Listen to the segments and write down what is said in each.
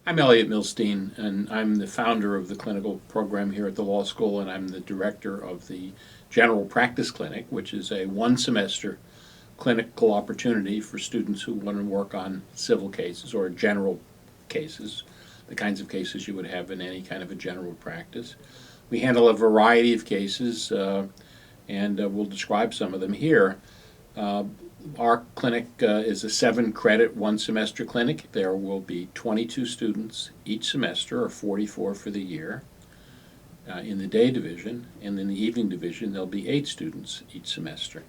I'm Elliot Milstein, and I'm the founder of the clinical program here at the law school, and I'm the director of the General Practice Clinic, which is a one-semester clinical opportunity for students who want to work on civil cases or general cases, the kinds of cases you would have in any kind of a general practice. We handle a variety of cases, and we'll describe some of them here. Uh, our clinic is a 7-credit one-semester clinic. There will be 22 students each semester, or 44 for the year, in the day division. And in the evening division, there'll be 8 students each semester.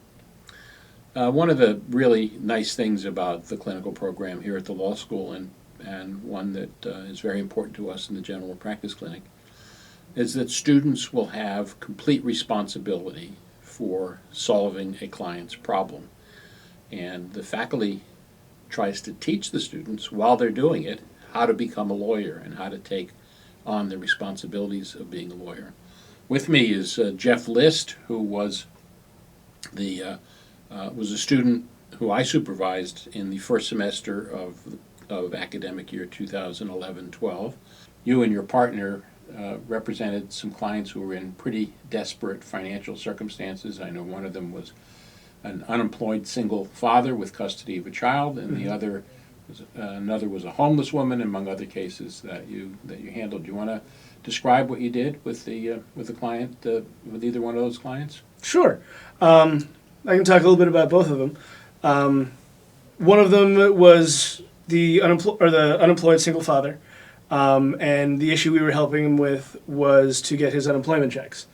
One of the really nice things about the clinical program here at the law school, and one that is very important to us in the general practice clinic, is that students will have complete responsibility for solving a client's problem. And the faculty tries to teach the students while they're doing it how to become a lawyer and how to take on the responsibilities of being a lawyer. With me is Jeff List, who was a student who I supervised in the first semester of academic year 2011-12. You and your partner represented some clients who were in pretty desperate financial circumstances. I know one of them was an unemployed single father with custody of a child, and the other was another was a homeless woman, among other cases that you handled. Do you want to describe what you did with the client, with either one of those clients? Sure. I can talk a little bit about both of them. One of them was the unemployed single father, and the issue we were helping him with was to get his unemployment checks.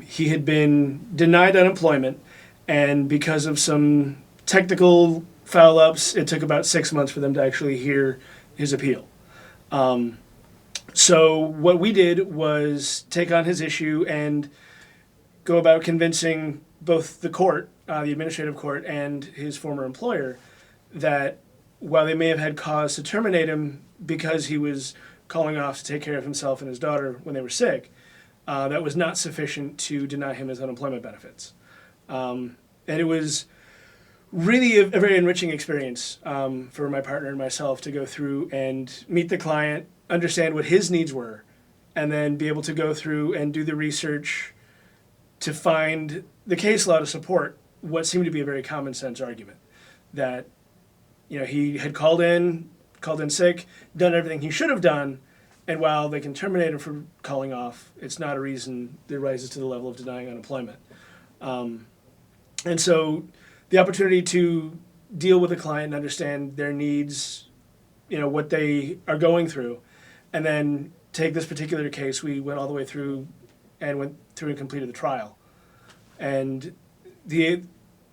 He had been denied unemployment, and because of some technical foul-ups, it took about 6 months for them to actually hear his appeal. So what we did was take on his issue and go about convincing both the court, the administrative court, and his former employer that while they may have had cause to terminate him because he was calling off to take care of himself and his daughter when they were sick, that was not sufficient to deny him his unemployment benefits. And it was really a very enriching experience for my partner and myself to go through and meet the client, understand what his needs were, and then be able to go through and do the research to find the case law to support what seemed to be a very common sense argument. That, he had called in sick, done everything he should have done, and while they can terminate him for calling off, it's not a reason that rises to the level of denying unemployment. And so the opportunity to deal with a client and understand their needs, what they are going through, and then take this particular case, we went all the way through and completed the trial. And the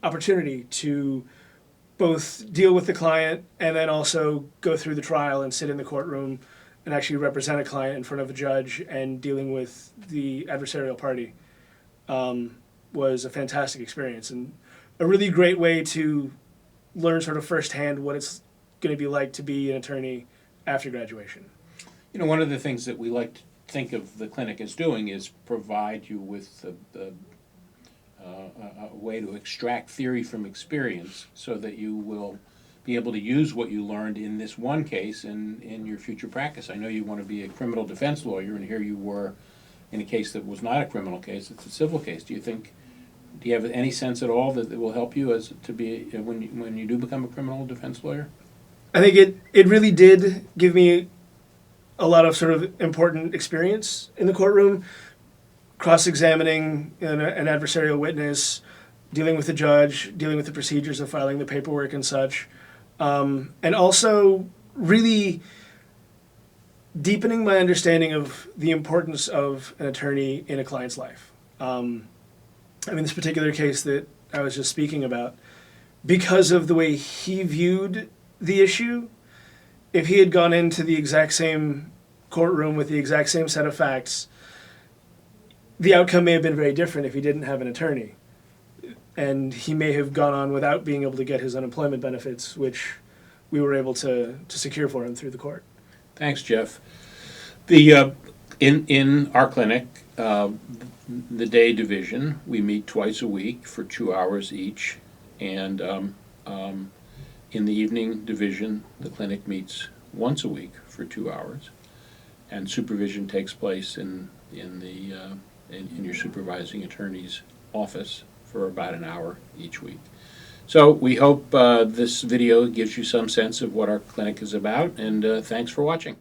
opportunity to both deal with the client and then also go through the trial and sit in the courtroom and actually represent a client in front of a judge and dealing with the adversarial party was a fantastic experience and a really great way to learn sort of firsthand what it's going to be like to be an attorney after graduation. One of the things that we like to think of the clinic as doing is provide you with a way to extract theory from experience so that you will be able to use what you learned in this one case in your future practice. I know you want to be a criminal defense lawyer, and here you were in a case that was not a criminal case, it's a civil case. Do you have any sense at all that it will help you as to be when you do become a criminal defense lawyer? I think it really did give me a lot of sort of important experience in the courtroom, cross-examining an adversarial witness, dealing with the judge, dealing with the procedures of filing the paperwork and such, and also really deepening my understanding of the importance of an attorney in a client's life. This particular case that I was just speaking about, because of the way he viewed the issue, if he had gone into the exact same courtroom with the exact same set of facts, the outcome may have been very different if he didn't have an attorney. And he may have gone on without being able to get his unemployment benefits, which we were able to secure for him through the court. Thanks, Jeff. In our clinic, the day division, we meet twice a week for 2 hours each, and in the evening division, the clinic meets once a week for 2 hours, and supervision takes place in your supervising attorney's office for about an hour each week. So we hope this video gives you some sense of what our clinic is about, and thanks for watching.